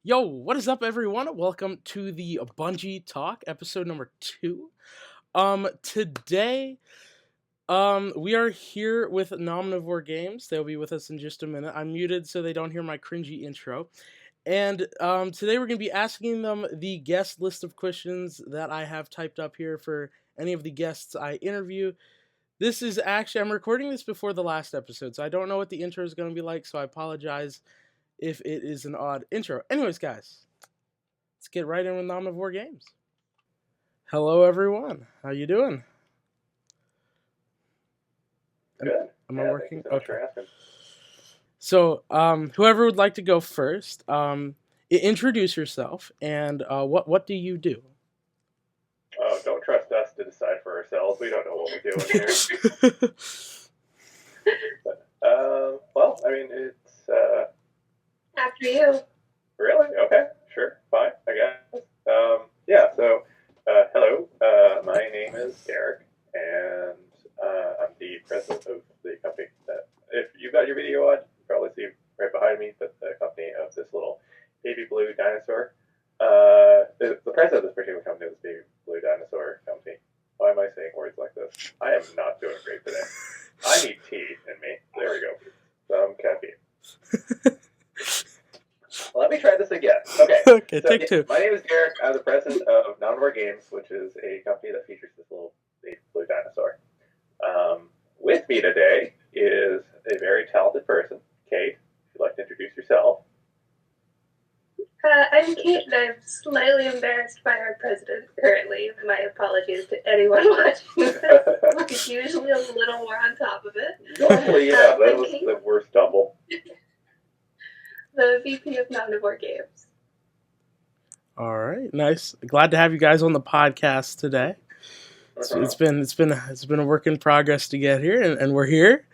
Yo, what is up, everyone? Welcome to the Bungee Talk, episode number 2. Today, we are here with Nomnivore Games. They'll be with us in just a minute. I'm muted so they don't hear my cringy intro. And today we're going to be asking them the guest list of questions that I have typed up here for any of the guests I interview. This is actually, I'm recording this before the last episode, so I don't know what the intro is going to be like, so I apologize if it is an odd intro. Anyways, guys, let's get right in with Nomnivore Games. Hello, everyone. How you doing? Good. Am I working? Thank you so much for asking. So, whoever would like to go first, introduce yourself and what do you do? Oh, don't trust us to decide for ourselves. We don't know what we're doing here. Well, I mean, it's After you. really okay. Sure, fine, I guess. Yeah. So, hello. My name is Derek, and I'm the president of the company. That, if you've got your video on, you probably see right behind me the company of this little baby blue dinosaur. The president of this particular company is Baby Blue Dinosaur Company. Why am I saying words like this? I am not doing great today. I need tea in me. There we go. Some caffeine. Let me try this again. Okay. Okay, so, take two. My name is Derek. I'm the president of Nomnivore Games, which is a company that features this little baby blue dinosaur. With me today is a very talented person, Kate. If you'd like to introduce yourself. I'm Kate, and I'm slightly embarrassed by our president currently. My apologies to anyone watching this. We're usually a little more on top of it. Normally, yeah, that was the worst stumble. The VP of Nomnivore Games. All right, nice. Glad to have you guys on the podcast today. It's been a work in progress to get here, and we're here.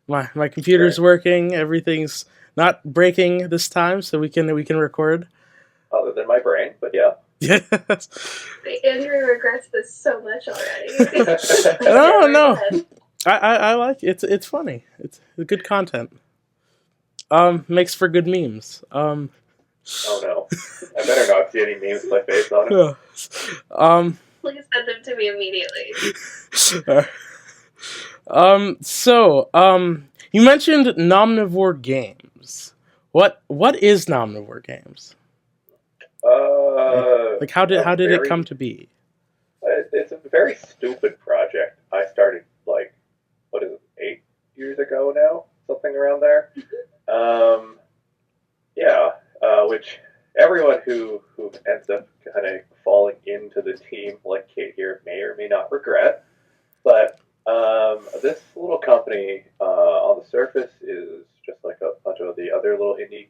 My computer's working. Everything's not breaking this time, so we can record. Other than my brain, but yeah. Yes. Andrew regrets this so much already. No. I like it. It's funny. It's good content. Makes for good memes. Oh no! I better not see any memes with my face on it. Please send them to me immediately. You mentioned Nomnivore Games. What is Nomnivore Games? Like how did it come to be? It's a very stupid project. I started 8 years ago now, something around there. Which everyone who ends up kind of falling into the team, like Kate here, may or may not regret. But this little company on the surface is just like a bunch of the other little indie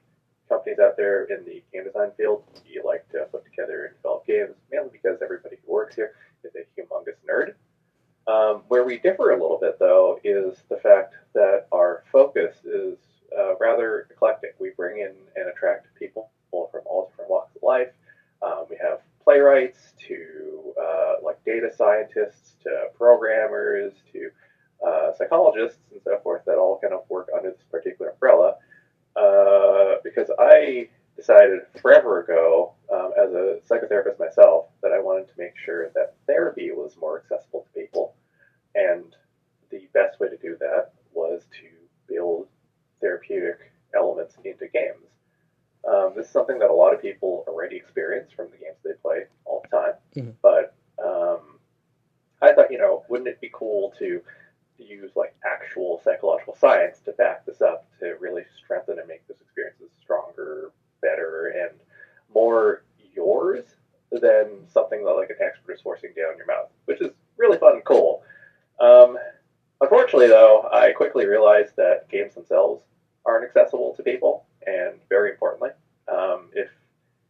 companies out there in the game design field. You like to put together and develop games, mainly because everybody who works here is a humongous nerd. Where we differ a little bit, though, is the fact that our focus is rather eclectic. We bring in and attract people from all different walks of life. We have playwrights to data scientists to programmers to psychologists and so forth that all kind of work under this particular umbrella. Because I decided forever ago, as a psychotherapist myself, that I wanted to make sure that therapy was more accessible to people. And the best way to do that was to build therapeutic elements into games. This is something that a lot of people already experience from the games they play all the time. Mm-hmm. But I thought, wouldn't it be cool to use actual psychological science to back this up to really strengthen and make those experiences stronger, better, and more yours than something that an expert is forcing down your mouth, which is really fun and cool. Unfortunately, though, I quickly realized that games themselves aren't accessible to people, and very importantly, if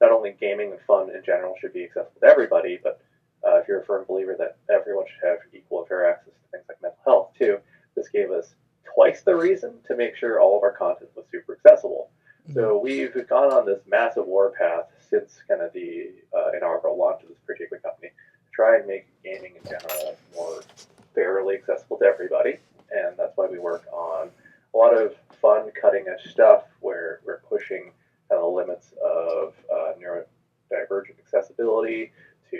not only gaming and fun in general should be accessible to everybody, but if you're a firm believer that everyone should have equal and fair access to things like mental health too, this gave us twice the reason to make sure all of our content was super accessible. Mm-hmm. So we've gone on this massive warpath since kind of the inaugural launch of this particular company to try and make gaming in general more fairly accessible to everybody, and that's why we work on a lot of fun, cutting-edge stuff where we're pushing kind of the limits of disability to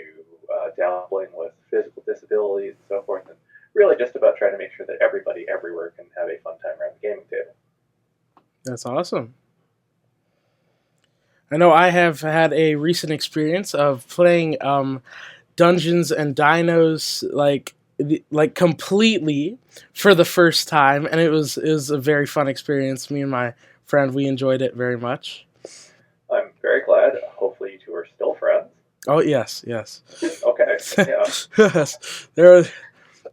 dabbling with physical disabilities and so forth, and really just about trying to make sure that everybody everywhere can have a fun time around the gaming table. That's awesome. I know I have had a recent experience of playing Dungeons and Dinos like completely for the first time, and it was a very fun experience. Me and my friend, we enjoyed it very much. I'm very glad. Hopefully you two are still friends. Oh yes. Okay, yeah. Yes.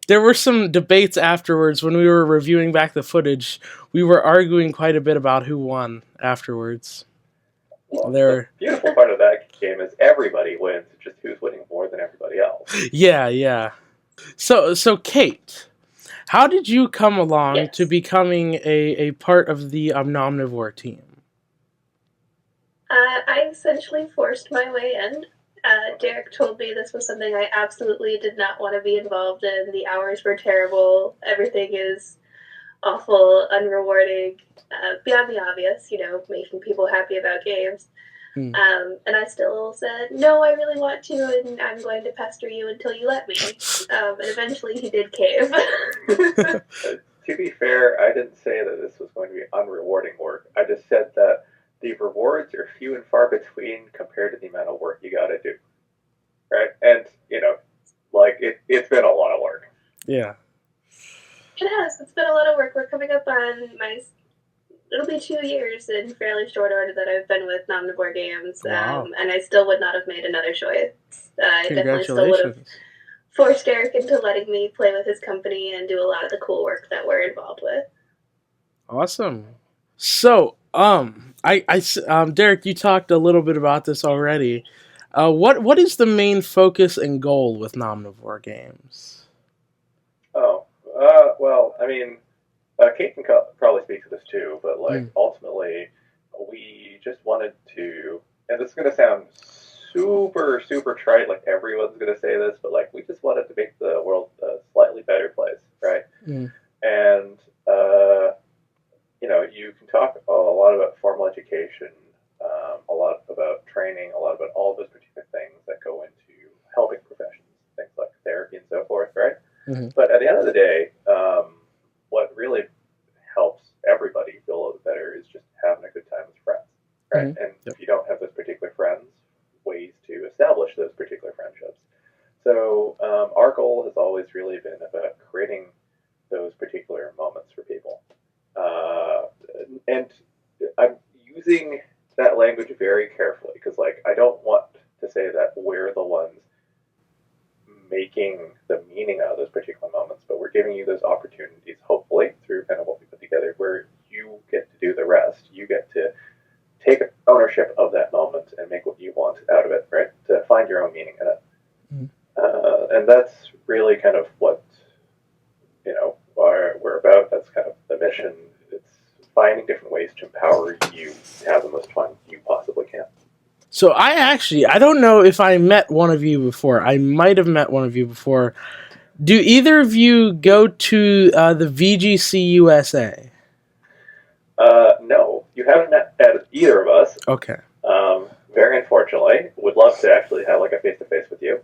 There were some debates afterwards when we were reviewing back the footage. We were arguing quite a bit about who won afterwards. Well, the beautiful part of that game is everybody wins. It's just who's winning more than everybody else. Yeah. So Kate, how did you come along to Yes. becoming a part of the Nomnivore team? I essentially forced my way in. Derek told me this was something I absolutely did not want to be involved in. The hours were terrible. Everything is awful, unrewarding, beyond the obvious, making people happy about games. And I still said, no, I really want to, and I'm going to pester you until you let me. And eventually he did cave. To be fair, I didn't say that this was going to be unrewarding work. I just said that the rewards are few and far between compared to the amount of work you got to do. Right? And, it's been a lot of work. Yeah. It has. It's been a lot of work. We're coming up on it'll be 2 years in fairly short order that I've been with Nomnivore Games. Wow. And I still would not have made another choice. I definitely still would have Congratulations. forced Derek into letting me play with his company and do a lot of the cool work that we're involved with. Awesome. So, Derek, you talked a little bit about this already. What is the main focus and goal with Nomnivore Games? Oh, well, I mean, Kate can probably speak to this too, but ultimately, we just wanted to, and this is going to sound super, super trite, like everyone's going to say this, but we just wanted to make the world a slightly better place, right? And, you can talk a lot about formal education, a lot about training, a lot about all those particular things that go into helping professions, things like therapy and so forth, right? But at the end of the day, what really helps everybody feel a little bit better is just having a good time with friends, right? And if you don't have those particular friends, ways to establish those particular friendships. So our goal has always really been about creating those particular moments for people. And I'm using that language very carefully because, I don't want to say that we're the ones making the meaning out of those particular moments, but we're giving you those opportunities, hopefully, through kind of what we put together, where you get to do the rest. You get to take ownership of that moment and make what you want out of it, right? To find your own meaning in it. And that's really kind of what, we're about. That's kind of the mission. It's finding different ways to empower you to have the most fun you possibly can. So I don't know if I met one of you before. I might have met one of you before. Do either of you go to the VGC USA? No, you haven't met either of us. Okay. Very unfortunately. Would love to actually have a face-to-face with you.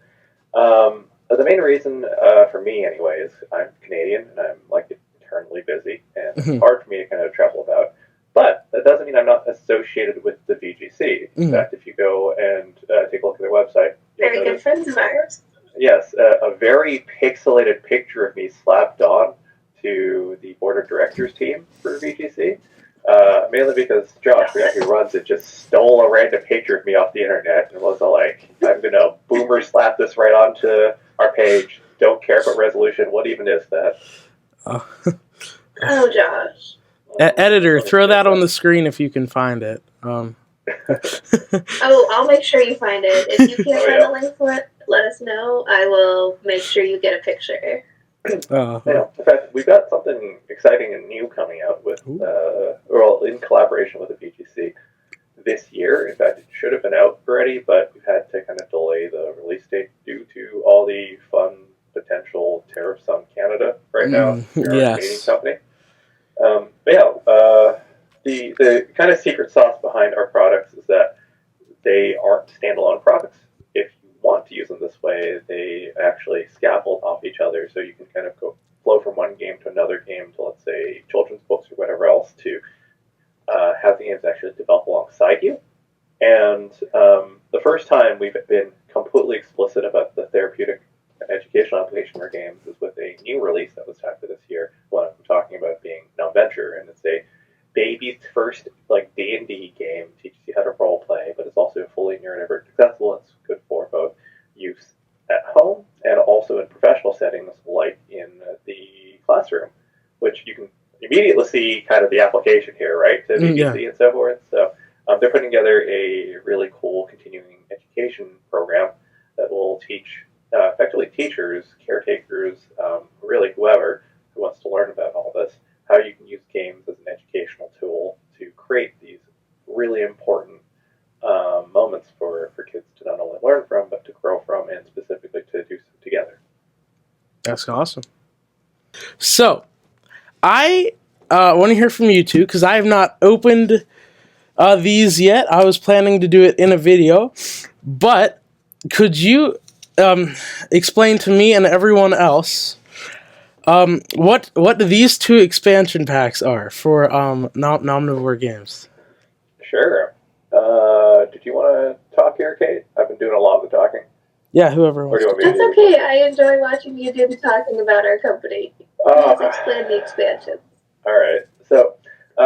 The main reason for me, anyway, is I'm Canadian and I'm eternally busy, and it's hard for me to kind of travel about. But that doesn't mean I'm not associated with the VGC. In fact, if you go and take a look at their website, very good friends of ours. Yes, a very pixelated picture of me slapped on to the board of directors team for VGC. Mainly because Josh, the guy who runs it, just stole a random picture of me off the internet and was like, I'm going to boomer slap this right onto our page. Don't care about resolution. What even is that? Oh, Josh. Editor, throw that on the screen if you can find it. Oh, I'll make sure you find it. If you can't find a link for it, let us know. I will make sure you get a picture. In fact, we've got something exciting and new coming out with, in collaboration with the VGC this year. In fact, it should have been out already, but we've had to kind of delay the release date due to all the fun potential tariffs on Canada right now. We're a Canadian company. The kind of secret sauce behind our products is that they aren't standalone products. If want to use them this way, they actually scaffold off each other, so you can kind of go flow from one game to another game to, let's say, children's books or whatever else, to have the games actually develop alongside you. And the first time we've been completely explicit about the therapeutic and educational application of our games is with a new release that was after this year. What I'm talking about being Nomnivore, and it's a baby's first like D&D game. Teaches you how to role play, but it's also fully neurodivergent accessible. It's good for both use at home and also in professional settings, like in the classroom, which you can immediately see kind of the application here, right, to BBC and so forth. So they're putting together a really cool continuing education program that will teach effectively teachers, caretakers, really whoever who wants to learn about all this, how you can use games as an educational tool to create these really important moments for kids to not only learn from, but to grow from, and specifically to do so together. That's awesome. So, I want to hear from you two, because I have not opened these yet. I was planning to do it in a video, but could you explain to me and everyone else what these two expansion packs are for Nomnivore games? Sure. Did you want to talk here, Kate? I've been doing a lot of the talking. Yeah, whoever wants. That's okay. I enjoy watching you do the talking about our company. Please explain the expansions. All right. So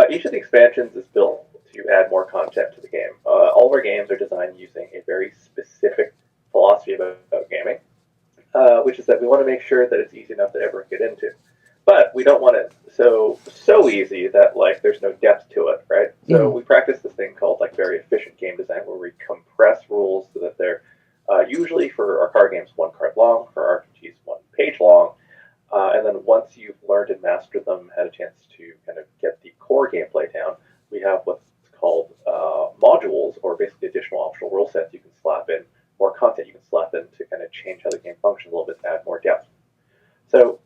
each of the expansions is built to add more content to the game. All of our games are designed using a very specific philosophy about gaming, which is that we want to make sure that it's easy enough that everyone can get into. But we don't want it so easy that like there's no depth to it, right? So we practice this thing called like very efficient game design, where we compress rules so that they're usually for our card games 1 card long, for RPGs 1 page long, and then once you've learned and mastered them, had a chance to kind of get the core gameplay down, we have what's called modules, or basically additional optional rule sets you can slap in, more content you can slap in to kind of change how the game functions a little bit, to add more depth. So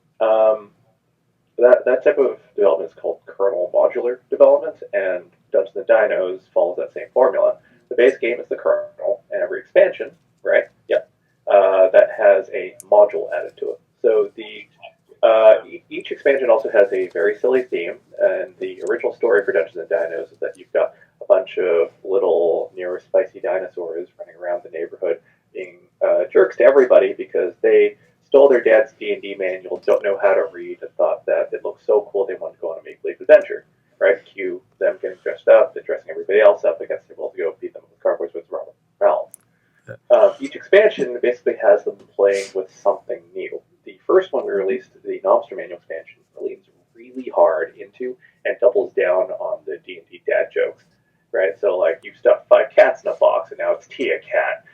that type of development is called kernel modular development, and Dungeons and Dinos follows that same formula. The base game is the kernel, and every expansion, right? Yep, that has a module added to it. So each expansion also has a very silly theme, and the original story for Dungeons and Dinos is that you've got a bunch of little neurospicy dinosaurs running around the neighborhood being jerks to everybody because they stole their dad's D&D manual, don't know how to read, and thought that it looked so cool they wanted to go on a make-believe adventure, right? Cue them getting dressed up and dressing everybody else up against able to go beat them with cardboards with rubber mouths. Each expansion basically has them playing with something new. The first one we released, the Nomnivore Manual expansion, leans really hard into and doubles down on the D&D dad jokes, right? So like you stuffed 5 cats in a box and now it's Tia Cat.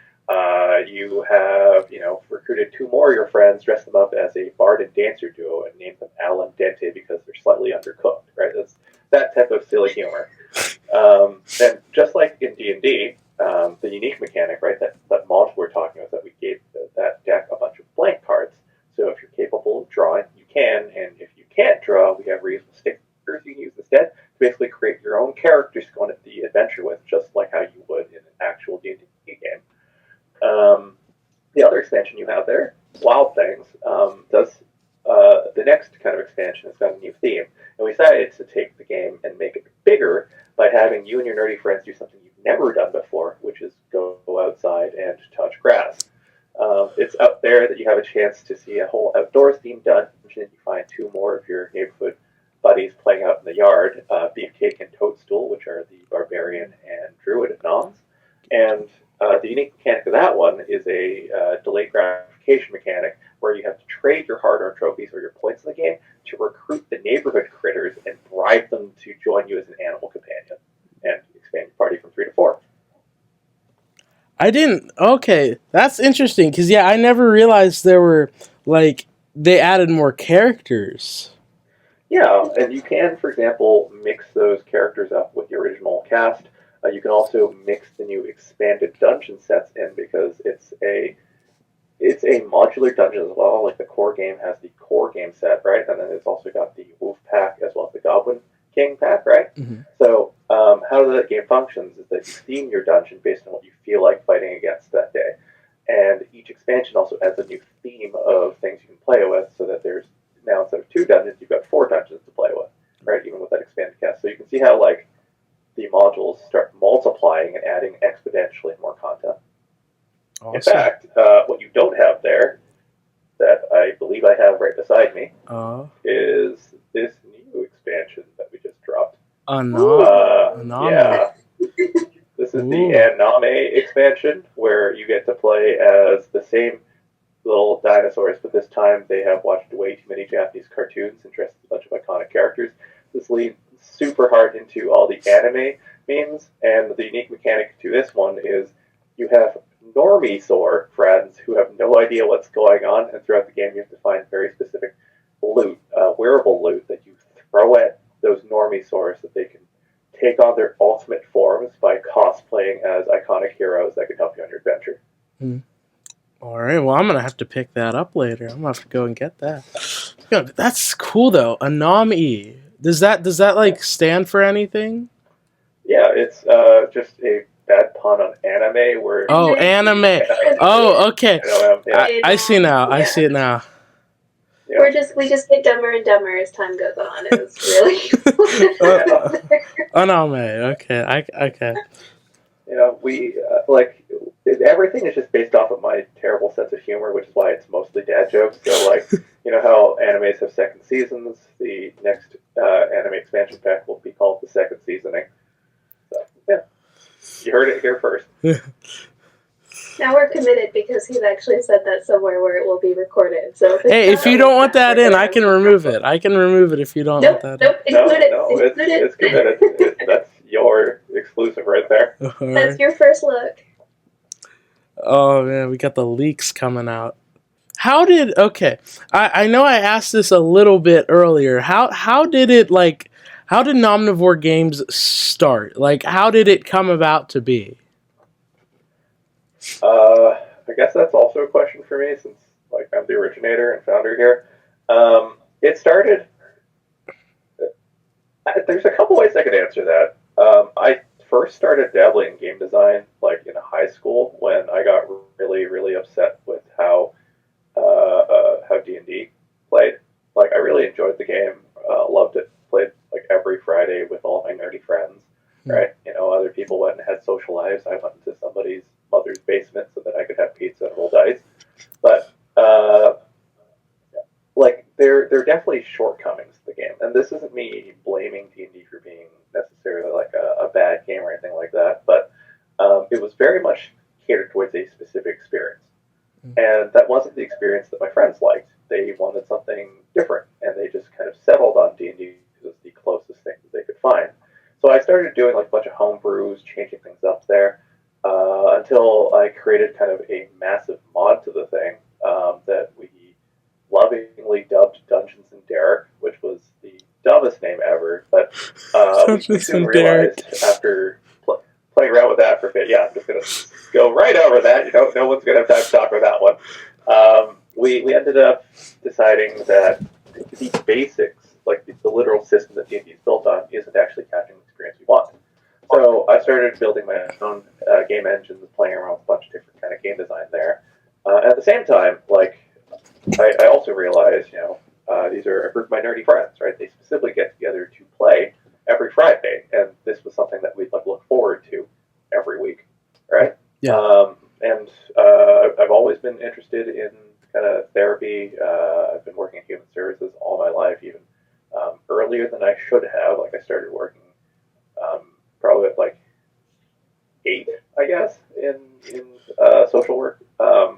You have, recruited 2 more of your friends, dressed them up as a bard and dancer duo, and named them Al and Dente because they're slightly undercooked, right? That's that type of silly humor. And just like in D&D, the unique mechanic, right, that module we're talking about, that we gave that deck a bunch of blank cards. So if you're capable of drawing, you can, and if you can't draw, we have reusable stickers you can use instead to basically create your own characters to go on the adventure with, just like how you would in an actual D&D game. The other expansion you have there, Wild Things, the next kind of expansion has got a new theme, and we decided to take the game and make it bigger by having you and your nerdy friends do something you've never done before, which is go outside and touch grass. It's out there that you have a chance to see a whole outdoors themed dungeon. You find 2 more of your neighborhood buddies playing out in the yard, Beefcake and Toadstool, which are the barbarian and druid noms. And the unique mechanic of that one is a delayed gratification mechanic, where you have to trade your hard-earned trophies or your points in the game to recruit the neighborhood critters and bribe them to join you as an animal companion, and expand your party from 3 to 4. I didn't. Okay, that's interesting, because I never realized there were they added more characters. Yeah, and you can, for example, mix those characters up with the original cast. You can also mix the new expanded dungeon sets in, because it's a modular dungeon as well. Like the core game has the core game set, right? And then it's also got the Wolf Pack as well as the Goblin King Pack, right? Mm-hmm. So how that game functions is that you theme your dungeon based on what you feel like fighting against that day. and each expansion also adds a new theme of things you can play with, so that there's now, instead of 2 dungeons, you've got 4 dungeons to play with, right? Even with that expanded cast. So you can see how like the modules start multiplying and adding exponentially more content. Awesome. In fact, what you don't have there, that I believe I have right beside me, is this new expansion that we just dropped. Yeah. This is the Aname expansion, where you get to play as the same little dinosaurs, but this time they have watched way too many Japanese cartoons and dressed as a bunch of iconic characters. This leads super hard into all the anime memes, and the unique mechanic to this one is you have Normisaur friends who have no idea what's going on, and throughout the game you have to find very specific loot, wearable loot, that you throw at those Normisaurs so that they can take on their ultimate forms by cosplaying as iconic heroes that can help you on your adventure. All right, well, I'm going to have to pick that up later. I'm going to have to go and get that. Yeah, that's cool, though. Anami. Does that like stand for anything? Yeah, it's just a bad pun on anime. Where anime. Oh, okay. I see now. Yeah. I see it now. Yeah. We just get dumber and dumber as time goes on. It was really Anime. Okay. Okay. You know, we everything is just based off of my terrible sense of humor, which is why it's mostly dad jokes. So, like, you know how animes have second seasons? The next anime expansion pack will be called the second seasoning. So, yeah. You heard it here first. Now we're committed because he's actually said that somewhere where it will be recorded. So if you don't want that in, I can remove it. I can remove it if you don't want that in. It's committed. That's your exclusive right there. That's your first look. Oh, man, we got the leaks coming out. How did... Okay, I know I asked this a little bit earlier. How did Nomnivore Games start? Like, how did it come about to be? I guess that's also a question for me, since like I'm the originator and founder here. It started... There's a couple ways I could answer that. I first started dabbling in game design like in high school, when I got really, really upset with how D&D played. Like, I really enjoyed the game, loved it, played like every Friday with all my nerdy friends, right? You know, other people went and had social lives. I went into somebody's mother's basement so that I could have pizza and roll dice. But like, there are definitely shortcomings to the game, and this isn't me blaming D&D for being necessarily like a bad game or anything like that, but it was very much catered towards a specific experience. And that wasn't the experience that my friends liked. They wanted something different, and they just kind of settled on D&D because it was the closest thing that they could find. So I started doing like a bunch of homebrews, changing things up there, until I created kind of a massive mod to the thing that we lovingly dubbed Dungeons and Derek, which was the dumbest name ever, but we soon realized after playing around with that for a bit, yeah, I'm just going to go right over that. You know, no one's going to have time to talk about that one. We ended up deciding that the basics, like the literal system that D&D is built on, isn't actually catching the experience we want. So I started building my own game engines, playing around with a bunch of different kind of game design there. At the same time, like, I also realized, you know, these are a group of my nerdy friends, right? They specifically get together to play every Friday, and this was something that we'd like look forward to every week, right? Yeah. I've always been interested in kind of therapy. I've been working in human services all my life, even earlier than I should have. Like, I started working probably at like 8, I guess, in social work,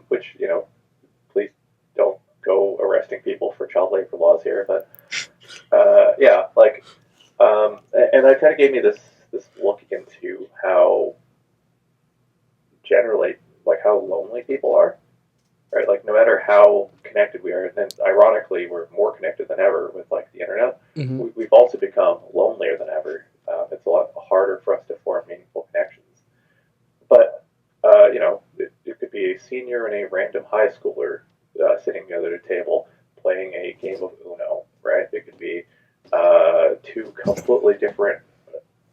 which, you know, please don't go arresting people for child labor laws here, but yeah, like, and that kind of gave me this look into how generally, like, how lonely people are, right? Like, no matter how connected we are, and ironically, we're more connected than ever with like the internet. Mm-hmm. We've also become lonelier than ever. It's a lot harder for us to form meaningful connections. But you know, it could be a senior and a random high schooler sitting together at a table playing a game of Uno, right? It could be 2 completely different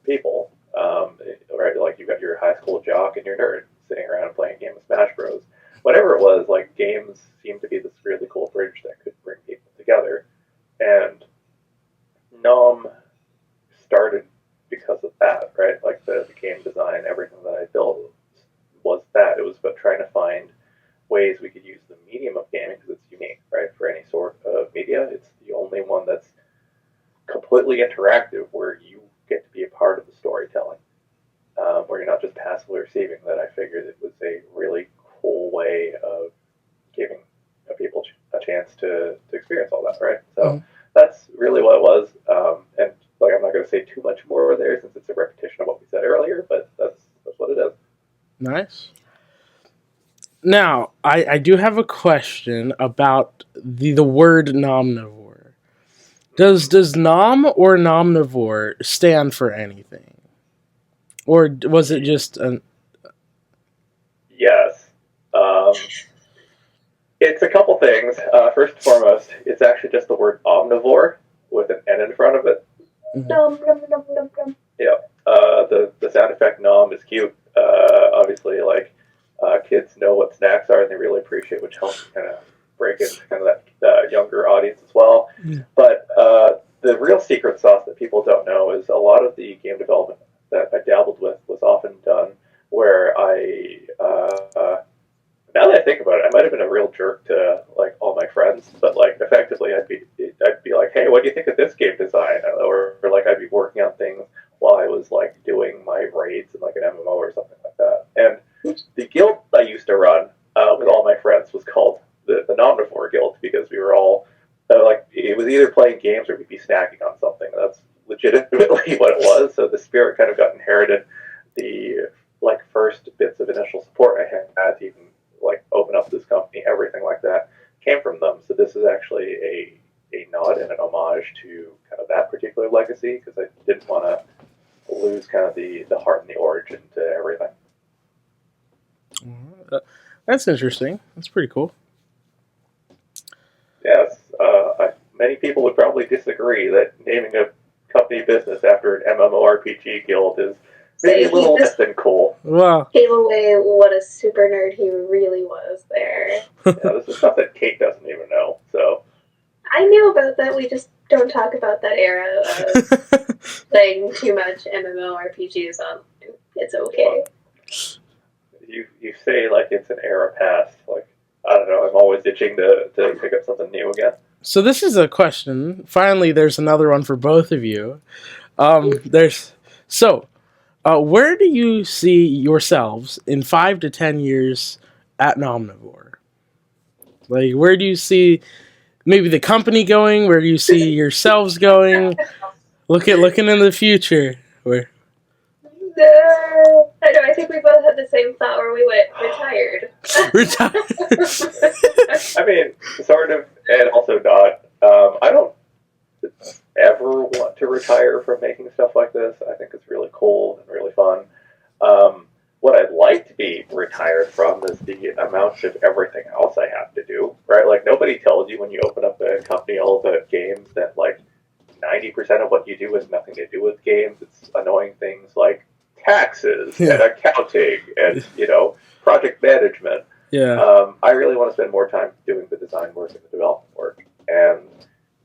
people, right? Like, you've got your high school jock and your nerd sitting around playing a game of Smash Bros. whatever it was, like games seemed to be this really cool bridge that could bring people together. And Nom started because of that, right? Like the game design, everything that I built was that. It was about trying to find ways we could use the medium of gaming because it's unique, right? For any sort of media, it's the only one that's completely interactive where you get to be a part of the storytelling, where you're not just passively receiving. That I figured it was a really cool way of giving people a chance to experience all that, right? So Mhm. that's really what it was. And like, I'm not going to say too much more there since it's a repetition of what we said earlier, but that's what it is. Nice. Now, I do have a question about the word nomnivore. Does nom or nomnivore stand for anything? Or was it just an Yes. Um, it's a couple things. First and foremost, it's actually just the word omnivore with an N in front of it. Nom, nom, nom, nom, nom. Yeah. The sound effect nom is cute. Obviously, like kids know what snacks are and they really appreciate, which helps kind of break into kind of that younger audience as well. Yeah. But the real secret sauce that people don't know is a lot of the game development that I dabbled with was often done where now that I think about it, I might have been a real jerk to like all my friends, but like effectively, I'd be like, "Hey, what do you think of this game design?" Or like I'd be working on things while I was like doing my raids in like an MMO or something like that. And the guild I used to run with all my friends was called the Nomnivore Guild because we were all like it was either playing games or we'd be snacking on something. That's legitimately what it was. So the spirit kind of got inherited. The like first bits of initial support I had to even like open up this company, everything like that came from them. So this is actually a nod and an homage to kind of that particular legacy because I didn't want to lose kind of the heart and the origin to everything. That's interesting. That's pretty cool. Yes, many people would probably disagree that naming a company business after an MMORPG guild is maybe a little less than cool. Wow. Gave away what a super nerd he really was there. Yeah, this is stuff that Kate doesn't even know. So I knew about that. We just don't talk about that era of playing too much MMORPGs on. It's okay. you say like it's an era past. Like I don't know. I'm always itching to pick up something new again. So this is a question. Finally, there's another one for both of you. There's so. Where do you see yourselves in 5 to 10 years at Nomnivore? Like, where do you see maybe the company going? Where do you see yourselves going? Looking in the future. Where? I know. I think we both had the same thought where we went retired. Retire. I mean, sort of, and also not. I don't ever want to retire from making stuff like this. I think it's really cool and really fun. What I'd like to be retired from is the amount of everything else I have to do, right? Like, nobody tells you when you open up a company all about games that, like, 90% of what you do has nothing to do with games. It's annoying things like taxes and accounting and, project management. Yeah. I really want to spend more time doing the design work and the development work. And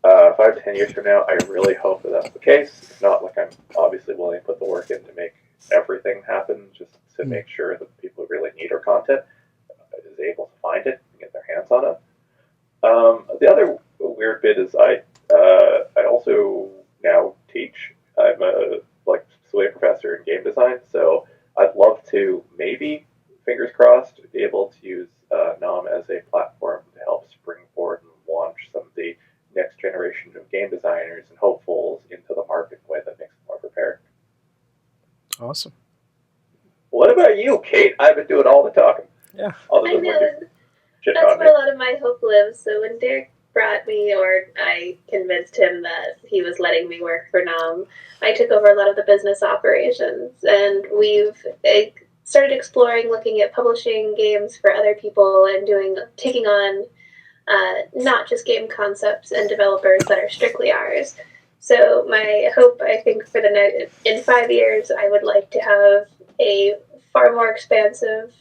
5 to 10 years from now, I really hope that that's the case. If not, like I'm obviously willing to put the work in to make everything happen, just to make sure that the people who really need our content is able to find it and get their hands on it. The other weird bit is I also now teach. I'm a professor in game design, so I'd love to maybe, fingers crossed, be able to use Nom as a platform to help springboard and launch some of the next generation of game designers and hopefuls into the market in a way that makes them more prepared. Awesome. What about you, Kate? I've been doing all the talking. Yeah. I know. That's where a lot of my hope lives. So when Derek brought me, or I convinced him that he was letting me work for Nom, I took over a lot of the business operations, and we've started exploring looking at publishing games for other people and taking on not just game concepts and developers that are strictly ours. So my hope, I think, in 5 years, I would like to have a far more expansive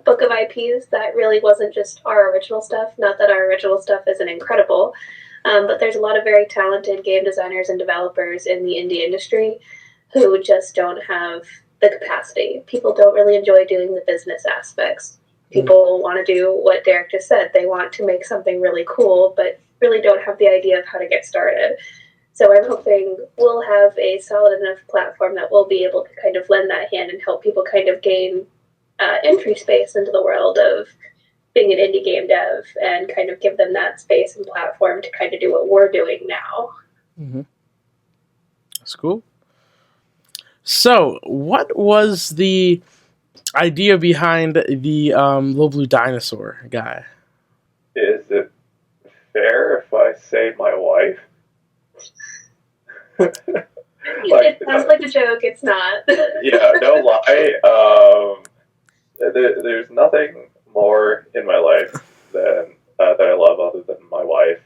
book of IPs that really wasn't just our original stuff. Not that our original stuff isn't incredible, but there's a lot of very talented game designers and developers in the indie industry who just don't have the capacity. People don't really enjoy doing the business aspects. People want to do what Derek just said. They want to make something really cool, but really don't have the idea of how to get started. So I'm hoping we'll have a solid enough platform that we'll be able to kind of lend that hand and help people kind of gain entry space into the world of being an indie game dev and kind of give them that space and platform to kind of do what we're doing now. Mm-hmm. That's cool. So, what was the idea behind the Little Blue Dinosaur guy? Is it fair if I say my wife? It sounds like a joke. It's not. Yeah, no lie. There's nothing more in my life than that I love other than my wife.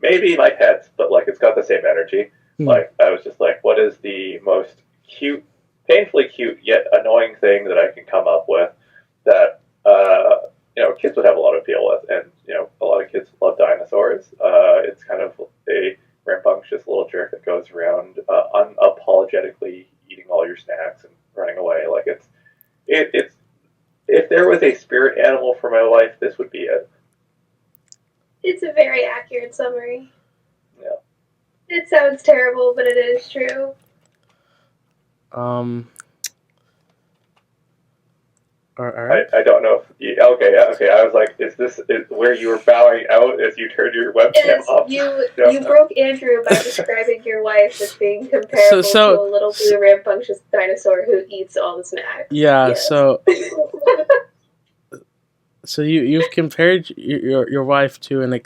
Maybe my pets, but like it's got the same energy. Like I was just like, what is the most cute, painfully cute yet annoying thing that I can come up with that kids would have a lot of appeal with, and a lot of kids love dinosaurs. It's kind of a rambunctious little jerk that goes around unapologetically eating all your snacks and running away. Like it's if there was a spirit animal for my life, this would be it. It's a very accurate summary. Yeah. It sounds terrible, but it is true. All right. I don't know if okay. I was like, is this where you were bowing out as you turned your webcam off? You broke Andrew by describing your wife as being comparable to a little blue rambunctious dinosaur who eats all the snacks. Yeah, yes. So you've compared your wife to an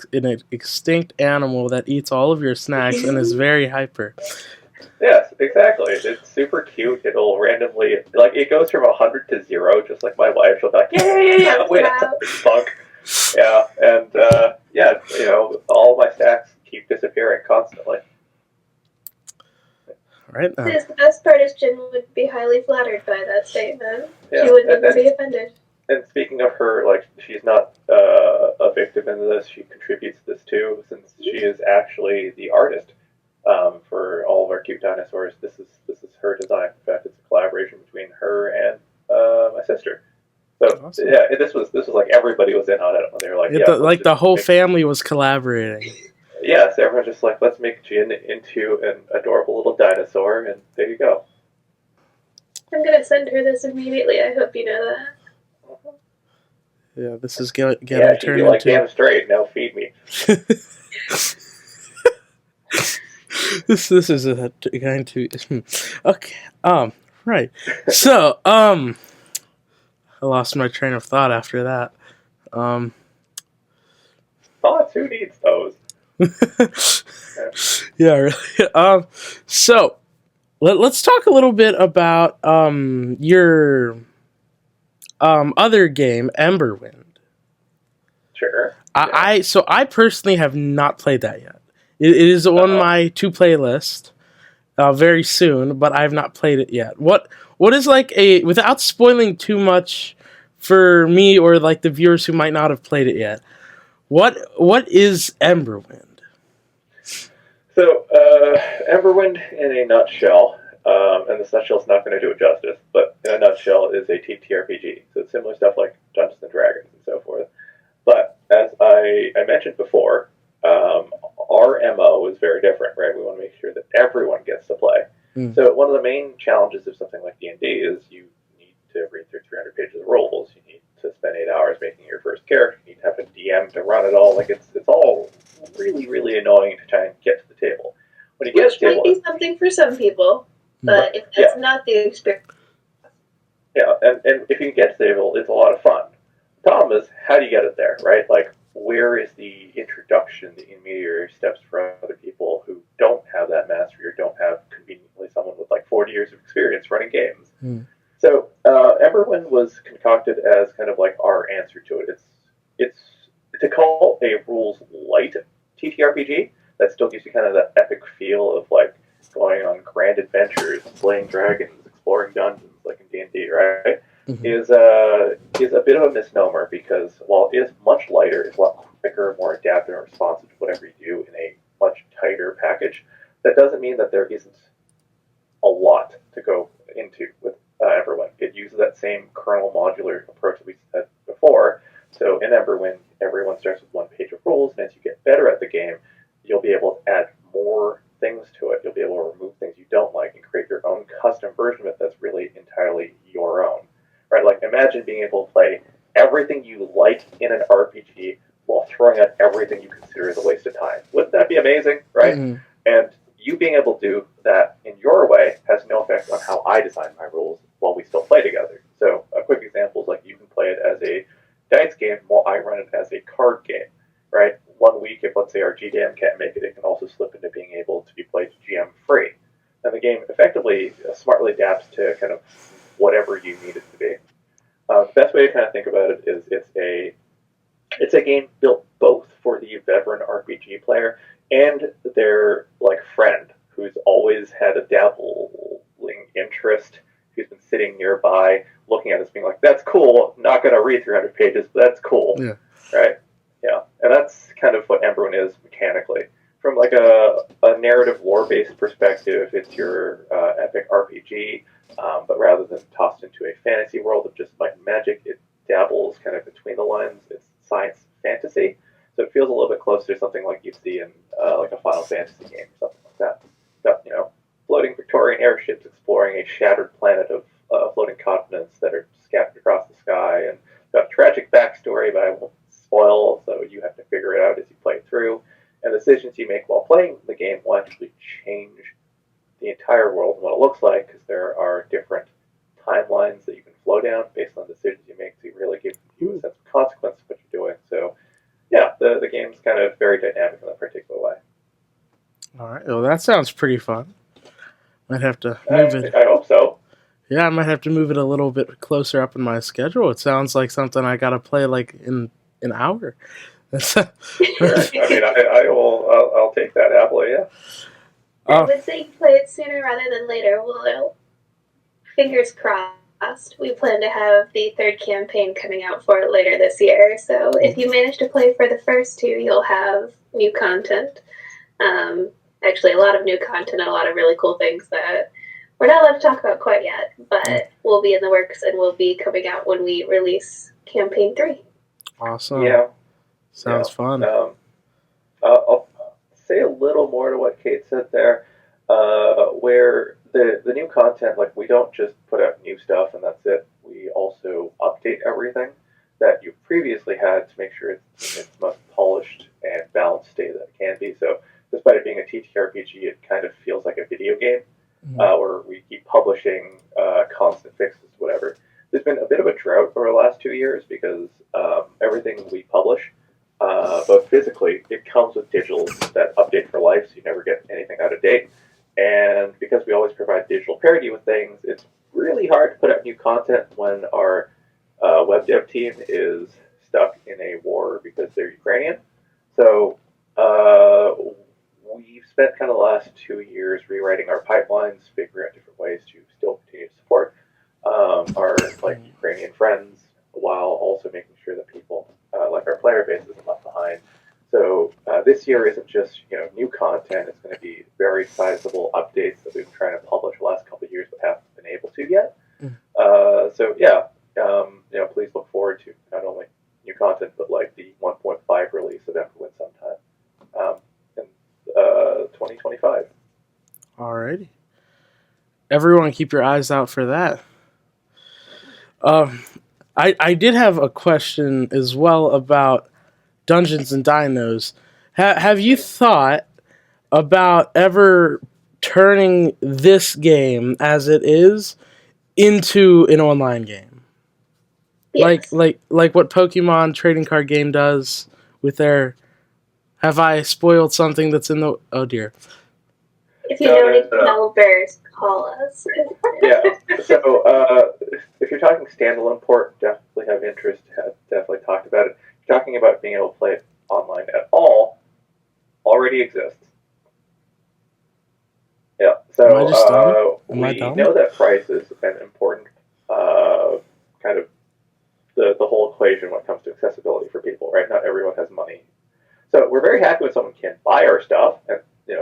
extinct animal that eats all of your snacks and is very hyper. Yes, exactly. It's super cute. It'll randomly, like, it goes from 100 to 0, just like my wife. She'll be like, yeah, wait, that's punk. Yeah, and, all my snacks keep disappearing constantly. Right. The best part is Jen would be highly flattered by that statement. Yeah. She wouldn't even be offended. And speaking of her, like, she's not a victim in this. She contributes this too, since she is actually the artist. For all of our cute dinosaurs, this is her design. In fact, it's a collaboration between her and my sister. So awesome. Yeah, this was like everybody was in on it. They were like, the whole family was collaborating. Yes, everyone just like, let's make Jin into an adorable little dinosaur, and there you go. I'm gonna send her this immediately. I hope you know that. Yeah, this is getting turned into. Like, damn straight. Now feed me. This is going to okay. Right. So I lost my train of thought after that. Thoughts? Who needs those? Yeah. Really. So let's talk a little bit about your other game, Emberwind. Sure. I personally have not played that yet. It is on my to-play list very soon, but I have not played it yet. What is like without spoiling too much for me or like the viewers who might not have played it yet, what is Emberwind? So, Emberwind in a nutshell, and this nutshell is not going to do it justice, but in a nutshell is a TTRPG. So it's similar stuff like Dungeons and Dragons and so forth. But as I mentioned before, our MO is very different, right? We want to make sure that everyone gets to play. So one of the main challenges of something like D&D is you need to read through 300 pages of rules. You need to spend 8 hours making your first character. You need to have a DM to run it all. Like it's all really, really annoying to try and get to the table. When you get to the table, might be something for some people, but if that's not the experience. Yeah, and if you get to the table, it's a lot of fun. The problem is, how do you get it there, right? Like, where is the introduction, the intermediary steps for other people who don't have that mastery or don't have conveniently someone with like 40 years of experience running games? So Emberwind was concocted as kind of like our answer to it. It's to call a rules light TTRPG that still gives you kind of that epic feel of like going on grand adventures, slaying dragons, exploring dungeons like in D&D, right? Mhm. is a bit of a misnomer because while it is much lighter, it's a lot quicker, more adaptive, and responsive to whatever you do in a much tighter package. That doesn't mean that there isn't a lot to go into with Everwind. It uses that same kernel modular approach that we said before. So in Everwind, everyone starts with one page of rules, and as you get better at the game, you'll be able to add more things to it. You'll be able to remove things you don't like and create your own custom version of it that's really entirely your own. Right? Like imagine being able to play everything you like in an RPG while throwing out everything you consider as a waste of time. Wouldn't that be amazing? Right? Mhm. And you being able to do that in your way has no effect on how I design my rules while we still play together. So a quick example is like you can play it as a dice game while I run it as a card game, right? 1 week, if let's say our GM can't make it, it can also slip into being able to be played GM free. And the game effectively smartly adapts to kind of whatever you need it to be. The best way to kind of think about it is it's a game built both for the veteran RPG player and their like friend who's always had a dabbling interest, who's been sitting nearby looking at this being like, that's cool, not going to read 300 pages, but that's cool. Yeah. Right? Yeah. And that's kind of what Emberwin is mechanically. From like a narrative lore-based perspective, it's your epic RPG, but rather than tossed into a fantasy world of just might and magic, it dabbles kind of between the lines. It's science fantasy, so it feels a little bit closer to something like you see in like a Final Fantasy game or something like that. Got floating Victorian airships exploring a shattered planet of floating continents that are scattered across the sky, and got a tragic backstory, but I won't spoil, so you have to figure it out as you play through. And the decisions you make while playing the game will actually change the entire world and what it looks like, because there are different timelines that you can flow down based on decisions you make to really give you a sense of consequence of what you're doing. So, yeah, the game's kind of very dynamic in that particular way. All right. Well, that sounds pretty fun. Might have to move it. I hope so. Yeah, I might have to move it a little bit closer up in my schedule. It sounds like something I gotta play like in an hour. Sure. I mean, I will. I'll take that happily. Yeah. I would say play it sooner rather than later. Well, fingers crossed. We plan to have the third campaign coming out for it later this year. So if you manage to play for the first two, you'll have new content. Actually, a lot of new content and a lot of really cool things that we're not allowed to talk about quite yet, but will be in the works and will be coming out when we release campaign 3. Awesome. Yeah. Sounds fun. I'll say a little more to what Kate said there, where the new content, like we don't just put out new stuff and that's it. We also update everything that you previously had to make sure it's its most polished and balanced state that it can be. So despite it being a TTRPG, it kind of feels like a video game where we keep publishing constant fixes to whatever. There's been a bit of a drought over the last 2 years because everything we publish, both physically, it comes with digitals that update for life, so you never get anything out of date. And because we always provide digital parity with things, it's really hard to put out new content when our web dev team is stuck in a war because they're Ukrainian. So we've spent kind of the last 2 years rewriting our pipelines, figuring out different ways to still continue to support our like Ukrainian friends, while also making sure that people like our player base isn't left behind. So this year isn't just new content; it's going to be very sizable updates that we've been trying to publish the last couple of years, but haven't been able to yet. So yeah, please look forward to not only new content but like the 1.5 release of Everwind sometime in 2025. Alrighty. Everyone, keep your eyes out for that. I did have a question as well about Dungeons and Dinos. Have you thought about ever turning this game as it is into an online game? Yes. Like what Pokemon trading card game does with their. Have I spoiled something that's in the? Oh dear. If you know any developers, call us. Yeah. So if you're talking standalone port, definitely have interest. Have definitely talked about it. If you're talking about being able to play it online at all, already exists. Yeah. So Am I just dumb? we know that price is an important equation when it comes to accessibility for people, right? Not everyone has money. So we're very happy when someone can buy our stuff and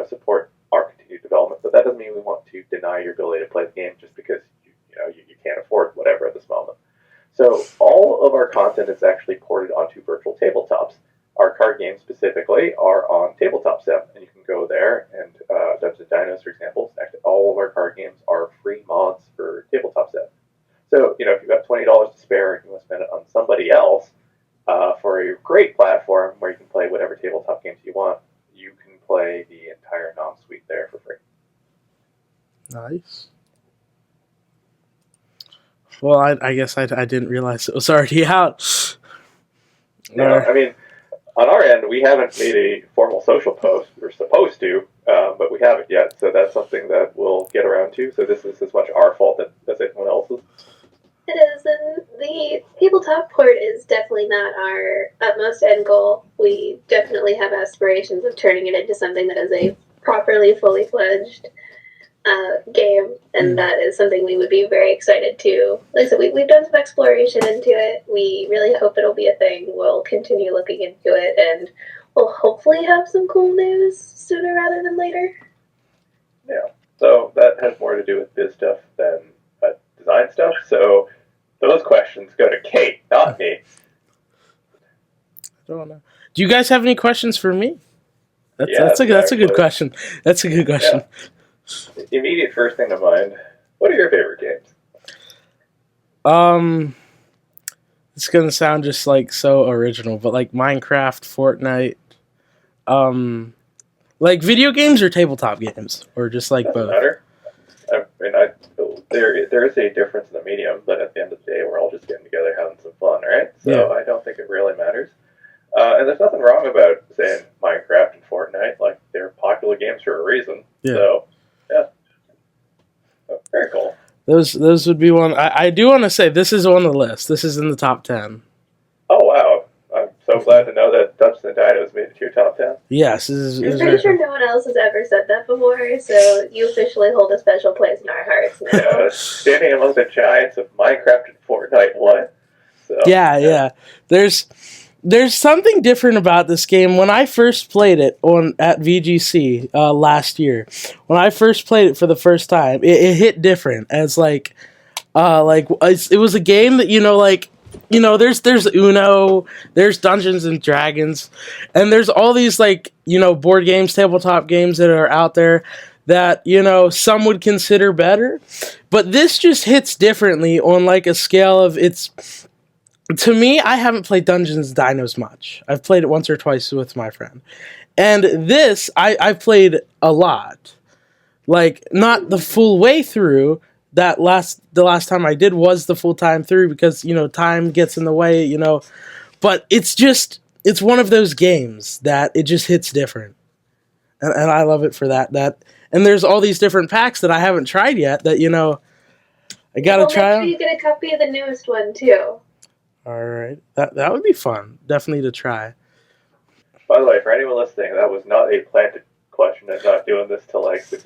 support our continued development, but that doesn't mean we want to deny your ability to play the game just because you can't afford whatever at this moment. So all of our content is actually ported onto virtual tabletops. Our card games specifically are on Tabletop Sim, and you can go there and Dungeons & Dinos, for example. Actually, all of our card games are free mods for Tabletop Sim. So, if you've got $20 to spare and you want to spend it on somebody else for a great platform where you can play whatever tabletop games you want, you can play the entire Nom suite there for free. Nice. Well, I guess I didn't realize it was already out. Yeah, I mean, on our end, we haven't made a formal social post. We're supposed to, but we haven't yet. So that's something that we'll get around to. So this is as much our fault as anyone else's. It is, and the tabletop port is definitely not our utmost end goal. We definitely have aspirations of turning it into something that is a properly, fully fledged game, and that is something we would be very excited to. Like I said, we've done some exploration into it. We really hope it'll be a thing. We'll continue looking into it, and we'll hopefully have some cool news sooner rather than later. Yeah, so that has more to do with biz stuff than design stuff. So those questions go to Kate, not me. I don't know. Do you guys have any questions for me? That's a good question. That's a good question. Yeah. The immediate first thing to mind, what are your favorite games? It's gonna sound just like so original, but like Minecraft, Fortnite, like video games or tabletop games, or just like Doesn't both. Matter. I mean, there is a difference in the medium, but at the end of the day, we're all just getting together having some fun, right? So yeah. I don't think it really matters. And there's nothing wrong about saying Minecraft and Fortnite. Like, they're popular games for a reason. Yeah. So, yeah. So, very cool. Those would be one. I do want to say this is on the list. This is in the top 10. Oh, wow. I'm so glad to know that Dungeons & Dinos made it to your top 10. Yes. I'm pretty sure no one else has ever said that before, so you officially hold a special place in our hearts now. Yeah, standing among the giants of Minecraft and Fortnite, what? So, yeah. There's something different about this game. When I first played it at VGC last year, when I first played it for the first time, it hit different. As it was a game that there's Uno, there's Dungeons and Dragons, and there's all these board games, tabletop games that are out there that some would consider better, but this just hits differently on a scale of its. To me, I haven't played Dungeons & Dinos much. I've played it once or twice with my friend. And this, I've played a lot. Not the full way through. The last time I did was the full time through because, time gets in the way, But it's one of those games that it just hits different. And I love it for that. And there's all these different packs that I haven't tried yet that, I gotta try them. Make sure you get a copy of the newest one, too. All right, that would be fun. Definitely to try. By the way, for anyone listening, that was not a planted question. I'm not doing this to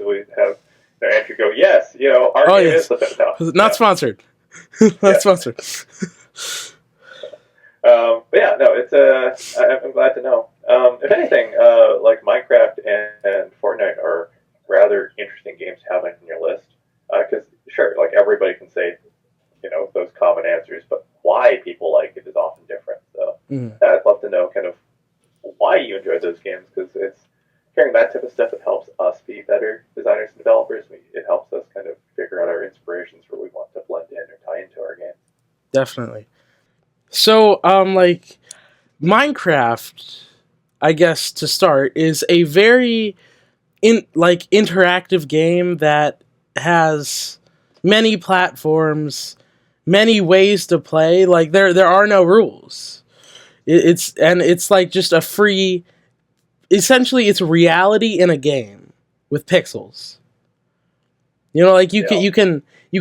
we have Andrew go, yes, our game is the best. No, not sponsored. Not sponsored. But yeah, no, it's I'm glad to know. If anything, Minecraft and Fortnite are rather interesting games to have on your list. Because sure, everybody can say, those common answers, but why people like it is often different. So I'd love to know kind of why you enjoy those games, because it's hearing that type of stuff that helps us be better designers and developers. It helps us kind of figure out our inspirations where we want to blend in or tie into our game. Definitely. So, Minecraft, I guess to start, is a very interactive game that has many platforms, many ways to play. There are no rules. It's just a free. Essentially, it's reality in a game with pixels. You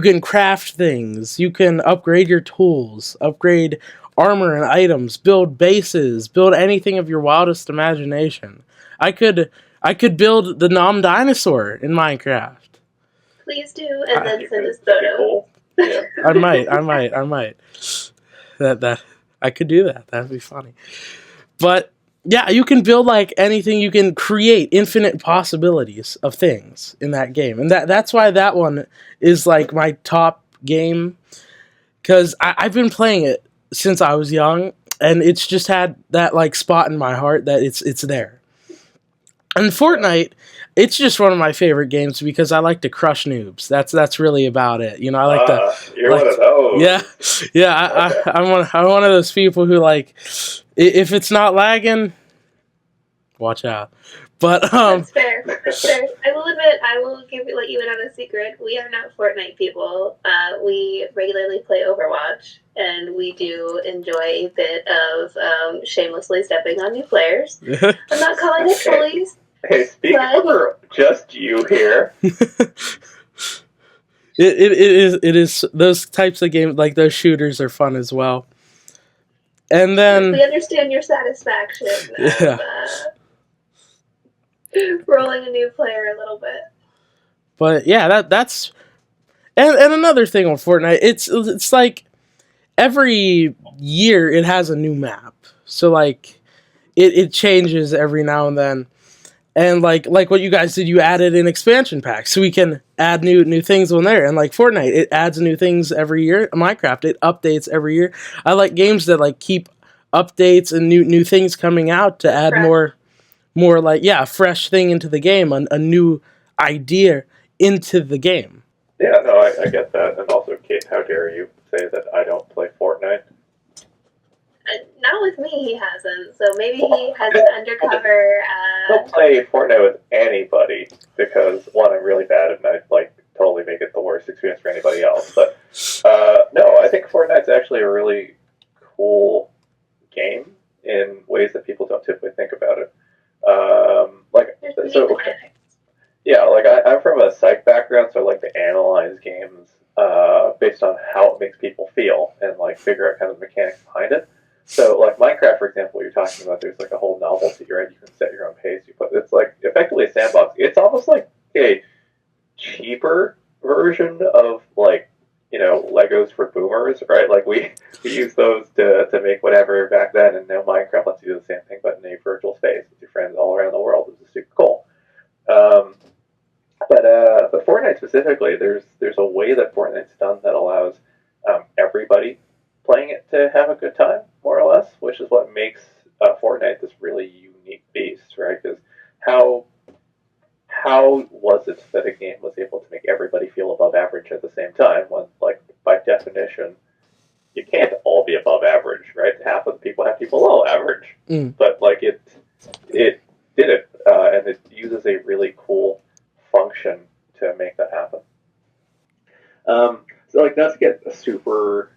can craft things. You can upgrade your tools, upgrade armor and items, build bases, build anything of your wildest imagination. I could build the Nom dinosaur in Minecraft. Please do, and then send us photos. Yeah. I might. That I could do that. That'd be funny. But yeah, you can build like anything. You can create infinite possibilities of things in that game, and that's why that one is like my top game because I've been playing it since I was young, and it's just had that like spot in my heart that it's there. And Fortnite, it's just one of my favorite games because I like to crush noobs. That's really about it. You know, I like to You're like one of those. yeah, yeah. Okay. I'm one of those people who like if it's not lagging, watch out. But That's fair. That's fair. I will admit, I will let you in on a secret. We are not Fortnite people. We regularly play Overwatch, and we do enjoy a bit of shamelessly stepping on new players. I'm not calling it bullies. Hey, speak for just you here. it is those types of games like those shooters are fun as well. And then we understand your satisfaction. Yeah. Rolling a new player a little bit. But yeah, that's and another thing on Fortnite, it's like every year it has a new map. So like it changes every now and then. And like what you guys did, you added an expansion pack, so we can add new things on there. And like Fortnite, it adds new things every year. Minecraft, it updates every year. I like games that like keep updates and new things coming out to add more like a fresh thing into the game, a new idea into the game. Yeah, no, I get that. And also, Kate, how dare you say that I don't play Fortnite? Not with me, he hasn't. So maybe he has an undercover. I don't play Fortnite with anybody because one, I'm really bad and I like totally make it the worst experience for anybody else. But no, I think Fortnite's actually a really cool game in ways that people don't typically think about it. I'm from a psych background, so I like to analyze games based on how it makes people feel and like figure out kind of the mechanics behind it. So, like Minecraft, for example, you're talking about, there's like a whole novelty, right? You can set your own pace. It's like effectively a sandbox. It's almost like a cheaper version of like Legos for boomers, right? Like we use those to make whatever back then, and now Minecraft lets you do the same thing, but in a virtual space with your friends all around the world, which is super cool. But Fortnite specifically, there's a way that Fortnite's done that allows everybody playing it to have a good time, more or less, which is what makes Fortnite this really unique beast, right? Because how was it that a game was able to make everybody feel above average at the same time when, like, by definition, you can't all be above average, right? Half of the people have to be below average. But, like, it did it, and it uses a really cool function to make that happen. So, like, not to get super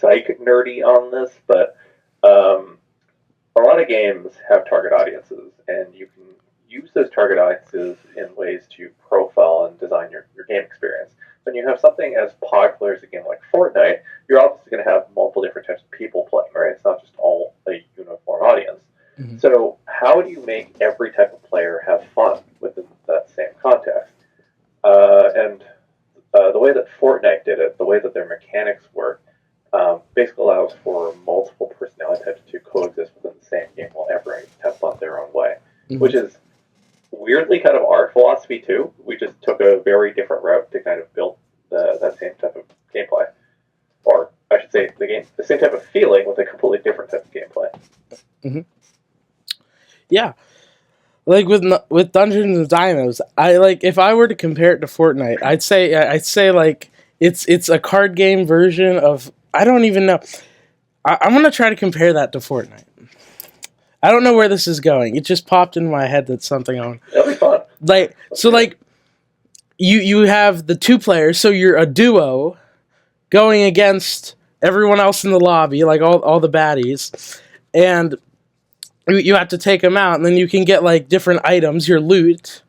psych nerdy on this, but a lot of games have target audiences, and you can use those target audiences in ways to profile and design your game experience. When you have something as popular as a game like Fortnite, you're obviously going to have multiple different types of people playing, right? It's not just all a uniform audience. Mm-hmm. So how do you make every type of player have fun within that same context? The way that Fortnite did it, the way that their mechanics work, basically allows for multiple personality types to coexist within the same game while everyone have fun their own way, which is weirdly kind of our philosophy too. We just took a very different route to kind of build that same type of gameplay, or I should say, the same type of feeling with a completely different type of gameplay. Mm-hmm. Yeah, like with Dungeons and Dinos, I like if I were to compare it to Fortnite, I'd say like it's a card game version of. I don't even know. I'm gonna try to compare that to Fortnite. I don't know where this is going. It just popped in my head that something on. That'll be fun. Like you have the two players, so you're a duo going against everyone else in the lobby, like all the baddies, and you have to take them out, and then you can get like different items, your loot,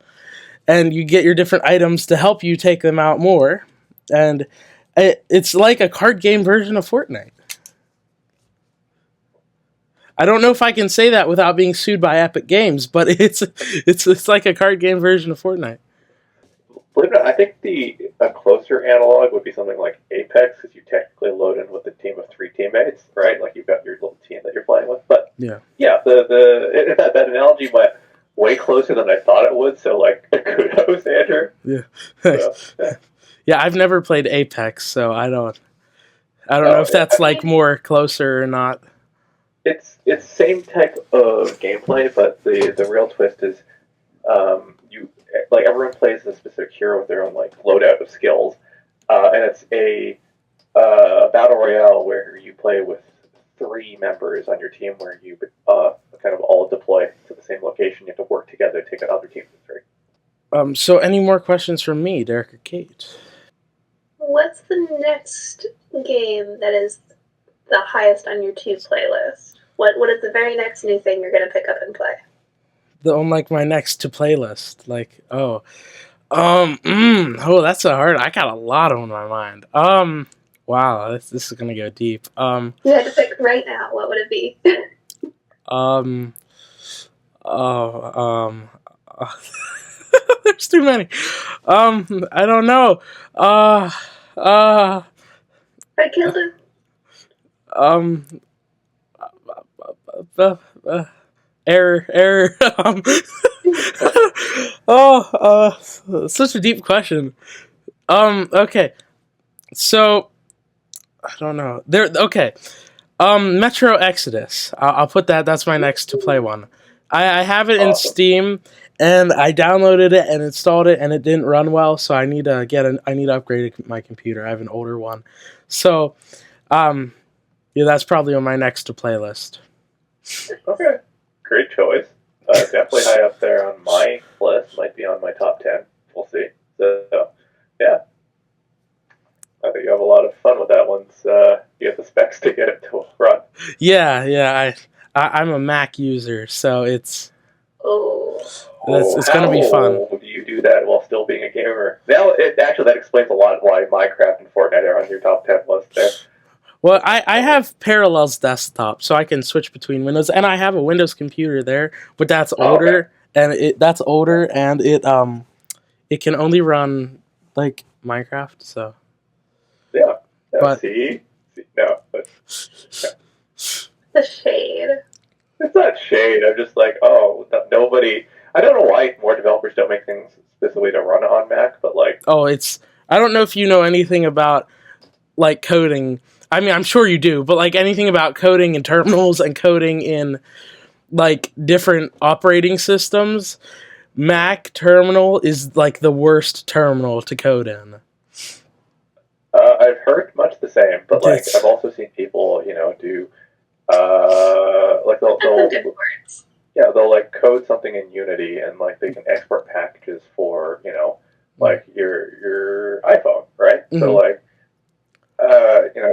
and you get your different items to help you take them out more, and it's like a card game version of Fortnite. I don't know if I can say that without being sued by Epic Games, but it's like a card game version of Fortnite. Believe it or not, I think a closer analog would be something like Apex, because you technically load in with a team of 3 teammates, right? Like you've got your little team that you're playing with. But Yeah. that analogy went way closer than I thought it would. So like, kudos, Andrew. Yeah. So, yeah. Yeah, I've never played Apex, so I don't know if that's like more closer or not. It's same type of gameplay, but the real twist is you like everyone plays a specific hero with their own like loadout of skills, and it's a battle royale where you play with 3 members on your team, where you kind of all deploy to the same location. You have to work together to take out other teams of 3. So any more questions from me, Derek or Kate? What's the next game that is the highest on your 2 playlist? What is the very next new thing you're going to pick up and play? On like my next to playlist, like that's a hard. I got a lot on my mind. Wow, this is gonna go deep. You had to pick right now. What would it be? There's too many. I don't know. I killed him. Error. Such a deep question. Okay. So, I don't know. Okay. Metro Exodus. I'll put that. That's my next to play one. I have it in Steam, and I downloaded it and installed it, and it didn't run well. So I need to I need to upgrade my computer. I have an older one. So, yeah, that's probably on my next to play list. Okay, great choice. Definitely high up there on my list. Might be on my top 10. We'll see. So yeah. I think you have a lot of fun with that once you have the specs to get it to run. Yeah. I'm a Mac user, so it's how gonna be fun. Do you do that while still being a gamer? Now, actually, that explains a lot why Minecraft and Fortnite are on your top 10 list there. Well, I have Parallels Desktop, so I can switch between Windows, and I have a Windows computer there, but that's older, and it can only run like Minecraft, so. Yeah. But No, but the shade. It's not shade. I'm just like, nobody. I don't know why more developers don't make things specifically to run on Mac, but like, I don't know if you know anything about like coding. I mean, I'm sure you do, but like anything about coding in terminals and coding in like different operating systems, Mac terminal is like the worst terminal to code in. I've heard much the same, but like I've also seen people, do like they'll like code something in Unity and like they can export packages for like your iPhone, right? Mm-hmm. So like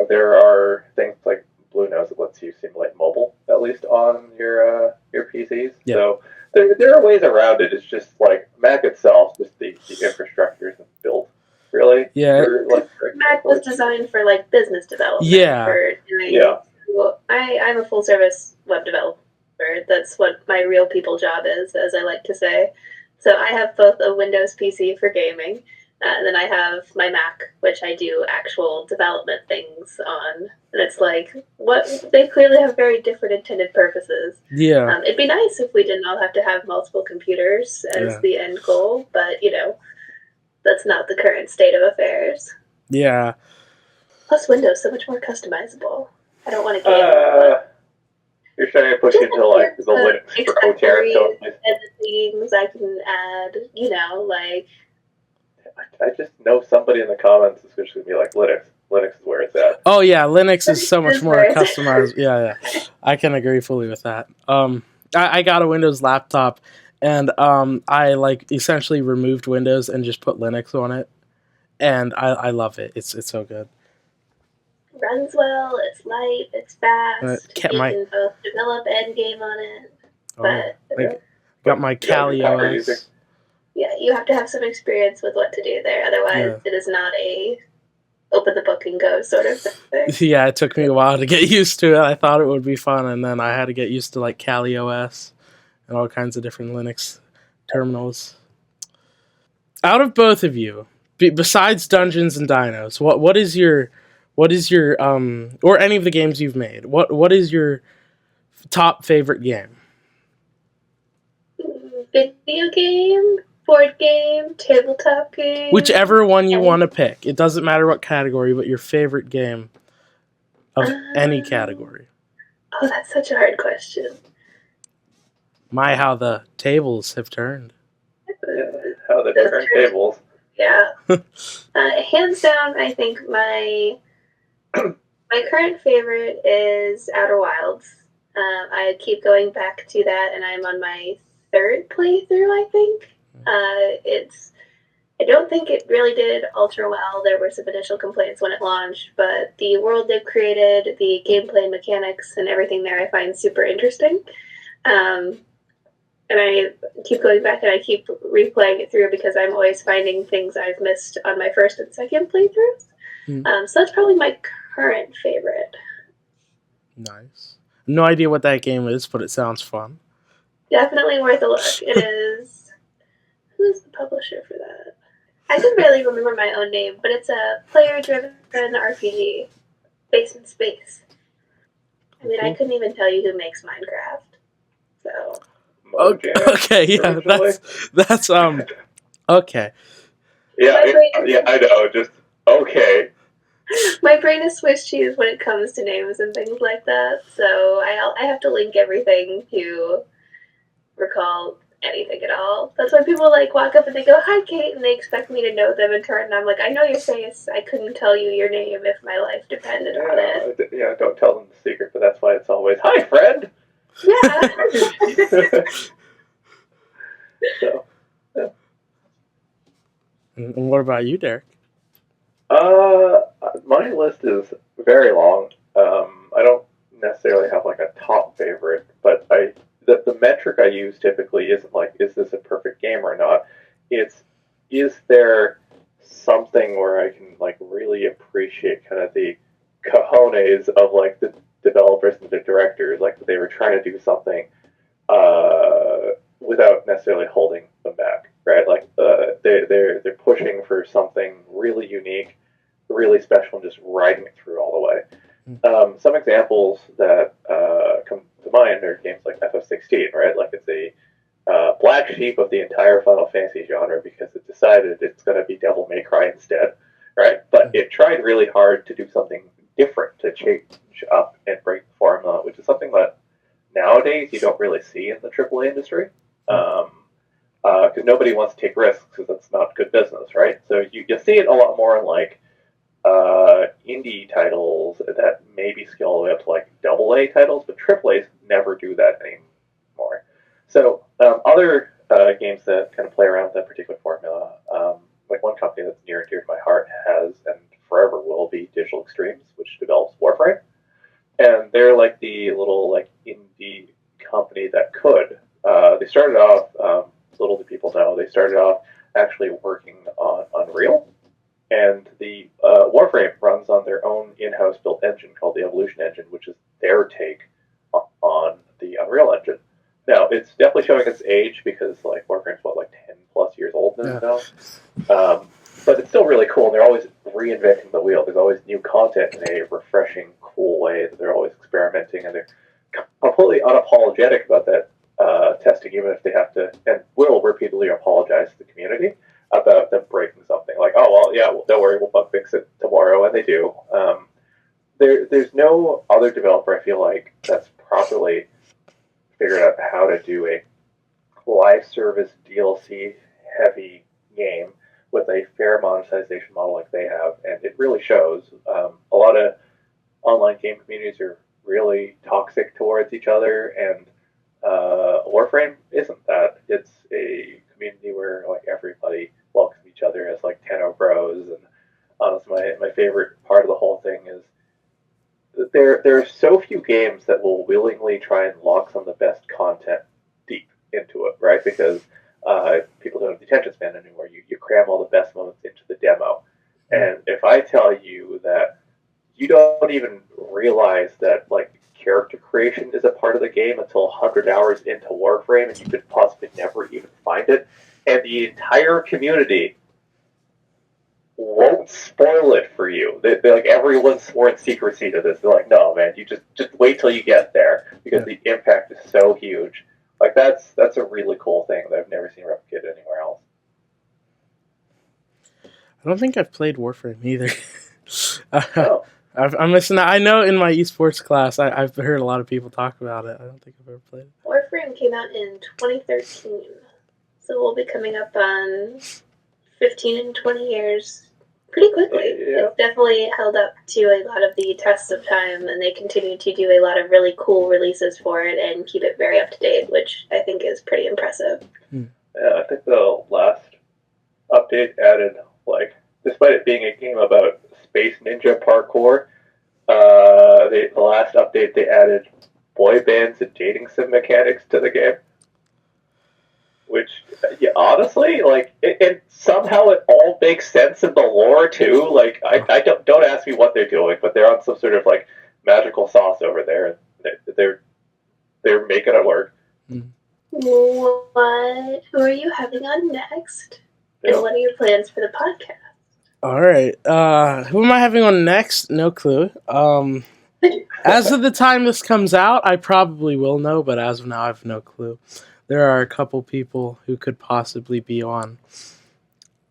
there are things like Blue Nose that lets you simulate mobile at least on your PCs. Yeah. So there are ways around it. It's just like Mac itself, just the infrastructure isn't built. Really? Yeah. Mac was designed for like business development. Yeah. Well, I'm a full service web developer. That's what my real people job is, as I like to say. So I have both a Windows PC for gaming, and then I have my Mac, which I do actual development things on. And it's like, they clearly have very different intended purposes. Yeah. It'd be nice if we didn't all have to have multiple computers as the end goal, but that's not the current state of affairs. Yeah. Plus, Windows so much more customizable. I don't want to game. You're trying to push into like the Linux for OTR things I can add. Like. I just know somebody in the comments is going to be like Linux. Linux is where it's at. Oh yeah, Linux is so much more customized. Yeah. I can agree fully with that. I got a Windows laptop. And I like essentially removed Windows and just put Linux on it, and I love it. It's so good. Runs well. It's light. It's fast. You can both develop and game on it. But got my Kali OS. Yeah, you have to have some experience with what to do there. Otherwise, it is not a open the book and go sort of thing. Yeah, it took me a while to get used to it. I thought it would be fun, and then I had to get used to like Kali OS. And all kinds of different Linux terminals. Out of both of you, besides Dungeons and Dinos, what is your What is your or any of the games you've made? What is your top favorite game? Video game, board game, tabletop game. Whichever one you want to pick. It doesn't matter what category, but your favorite game of any category. Oh, that's such a hard question. My, how the tables have turned. Yeah, how the turntables. Yeah. Hands down, I think my current favorite is Outer Wilds. I keep going back to that, and I'm on my third playthrough, I think. I don't think it really did ultra well. There were some initial complaints when it launched, but the world they've created, the gameplay mechanics, and everything there I find super interesting. And I keep going back and I keep replaying it through because I'm always finding things I've missed on my first and second playthroughs. So that's probably my current favorite. Nice. No idea what that game is, but it sounds fun. Definitely worth a look. It is. Who's the publisher for that? I can barely remember my own name, but it's a player-driven RPG based in space. I mean, I couldn't even tell you who makes Minecraft. So. Okay, yeah, that's okay. Yeah, I know. Just okay. My brain is Swiss cheese when it comes to names and things like that, so I have to link everything to recall anything at all. That's why people like walk up and they go, "Hi, Kate," and they expect me to know them in turn. And I'm like, I know your face. I couldn't tell you your name if my life depended on it. Yeah, don't tell them the secret, but that's why it's always, "Hi, friend." Yeah. So, yeah. And what about you, Derek? My list is very long. I don't necessarily have like a top favorite, but the metric I use typically isn't like, is this a perfect game or not? It's, is there something where I can like really appreciate kind of the cojones of like the developers and the directors, like they were trying to do something without necessarily holding them back, right? Like they're pushing for something really unique, really special, and just riding it through all the way. Some examples that come to mind are games like FF16, right? Like it's a black sheep of the entire Final Fantasy genre because it decided it's going to be Devil May Cry instead, right? But it tried really hard to do something different, to change up and break the formula, which is something that nowadays you don't really see in the AAA industry. Because nobody wants to take risks because that's not good business, right? So you see it a lot more in like indie titles that maybe scale all the way up to like AA titles, but AAAs never do that anymore. So other games that kind of play around with that particular formula, like one company that's near and dear to my heart has and forever will be Digital Extremes, which develops Warframe, and they're like the little like indie company that could. They started off, little do people know, they started off actually working on Unreal. And the Warframe runs on their own in-house built engine called the Evolution Engine, which is their take on the Unreal Engine. Now, it's definitely showing its age because like Warframe's like 10 plus years old now. But it's still really cool, and they're always reinventing the wheel. There's always new content in a refreshing, cool way. They're always experimenting, and they're completely unapologetic about that testing, even if they have to, and will repeatedly apologize to the community about them breaking something. Like, oh, well, yeah, well, don't worry, we'll bug fix it tomorrow, and they do. There's no other developer, I feel like, that's properly figured out how to do a live service DLC heavy game with a fair monetization model like they have, and it really shows. A lot of online game communities are really toxic towards each other, and Warframe isn't that. It's a community where like everybody welcomes each other as like Tenno bros, and honestly, my favorite part of the whole thing is that there are so few games that will willingly try and lock some of the best content deep into it, right? Because people don't have the attention span anymore. You cram all the best moments into the demo. And if I tell you that you don't even realize that like character creation is a part of the game until 100 hours into Warframe, and you could possibly never even find it, and the entire community won't spoil it for you. They like everyone's sworn secrecy to this. They're like, no, man, you just wait till you get there because the impact is so huge. Like that's a really cool thing that I've never seen replicated anywhere else. I don't think I've played Warframe either. Oh. I'm missing out. I know in my esports class, I've heard a lot of people talk about it. I don't think I've ever played it. Warframe came out in 2013, so we'll be coming up on 15 and 20 years pretty quickly. Yeah. It's definitely held up to a lot of the tests of time, and they continue to do a lot of really cool releases for it and keep it very up to date, which I think is pretty impressive. Yeah, I think the last update added, like, despite it being a game about space ninja parkour, the last update they added boy bands and dating sim mechanics to the game. Which, yeah, honestly, like, it somehow it all makes sense in the lore too. Like, I don't ask me what they're doing, but they're on some sort of like magical sauce over there. They're making it work. What? Who are you having on next? Yeah. And what are your plans for the podcast? All right. Who am I having on next? No clue. As of the time this comes out, I probably will know, but as of now, I have no clue. There are a couple people who could possibly be on.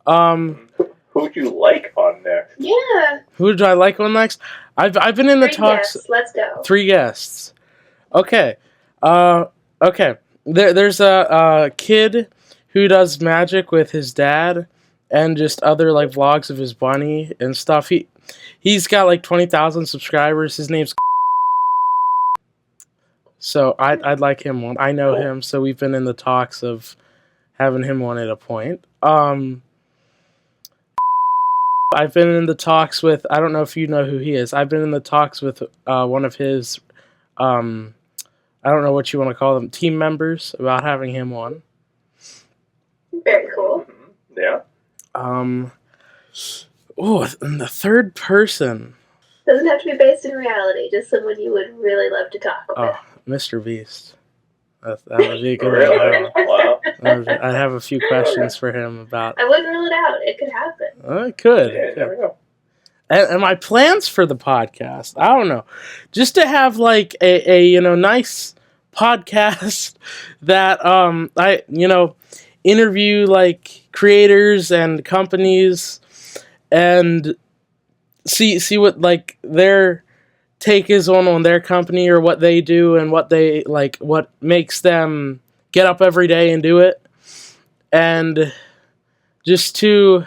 Who'd you like on next? Yeah. Who do I like on next? I've been in the talks. Guests. Let's go. 3 guests. Okay. Okay. There's a kid who does magic with his dad and just other like vlogs of his bunny and stuff. He's got like 20,000 subscribers. His name's so I'd like him on. I know him, so we've been in the talks of having him on at a point. I've been in the talks with, I don't know if you know who he is. I've been in the talks with one of his, I don't know what you want to call them, team members about having him on. Very cool. Yeah. And the third person. Doesn't have to be based in reality, just someone you would really love to talk with. Oh, Mr. Beast. That would be a good Really? one. Wow. I'd have a few questions for him about. I wouldn't rule it out. It could happen. It could. Yeah, there we go. And my plans for the podcast, I don't know, just to have like a nice podcast that I interview like creators and companies and see what like their take is on their company or what they do and what they like, what makes them get up every day and do it, and just to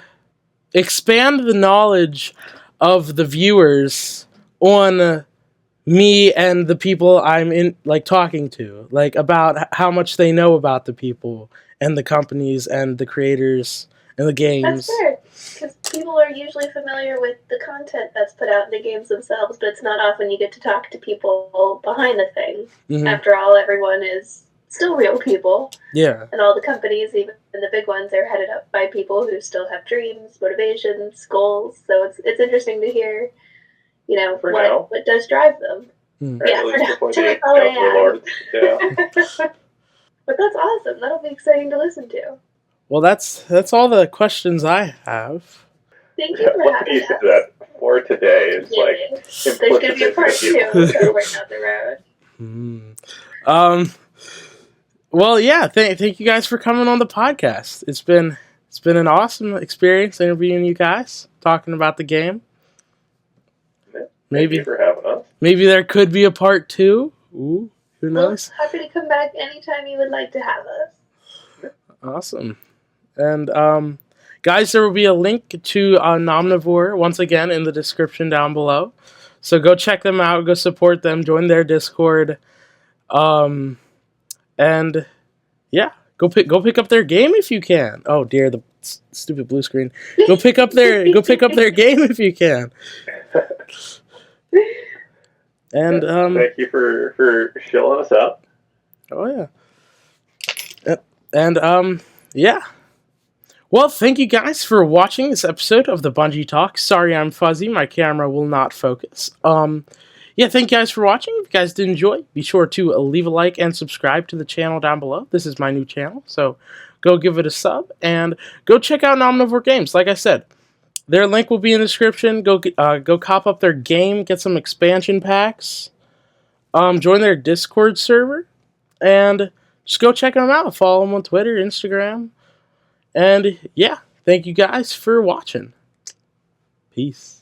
expand the knowledge of the viewers on me and the people I'm in like talking to, like about how much they know about the people and the companies and the creators and the games. That's fair, because people are usually familiar with the content that's put out in the games themselves, but it's not often you get to talk to people behind the thing. Mm-hmm. After all, everyone is still real people. Yeah. And all the companies, even the big ones, are headed up by people who still have dreams, motivations, goals. So it's interesting to hear, what does drive them. Mm. Yeah, that's all I have. Yeah. But that's awesome. That'll be exciting to listen to. Well, that's all the questions I have. Thank you for having us. That for today is like there's going to be a part 2 somewhere down the road. Well, yeah. Thank you guys for coming on the podcast. It's been an awesome experience interviewing you guys, talking about the game. Thank you for having us. Maybe there could be a part 2. Ooh, who knows? Well, happy to come back anytime you would like to have us. Awesome. And guys, there will be a link to Nomnivore once again in the description down below. So go check them out, go support them, join their Discord. And yeah, go pick up their game if you can. Oh dear, the stupid blue screen. Go pick up their game if you can. And thank you for shilling us up. Oh yeah. And yeah. Well, thank you guys for watching this episode of the Bungee Talk. Sorry I'm fuzzy, my camera will not focus. Yeah, thank you guys for watching. If you guys did enjoy, be sure to leave a like and subscribe to the channel down below. This is my new channel, so go give it a sub and go check out Nomnivore Games. Like I said, Their link will be in the description. Go cop up their game, get some expansion packs, join their Discord server, and just go check them out. Follow them on Twitter, Instagram, and yeah, thank you guys for watching. Peace.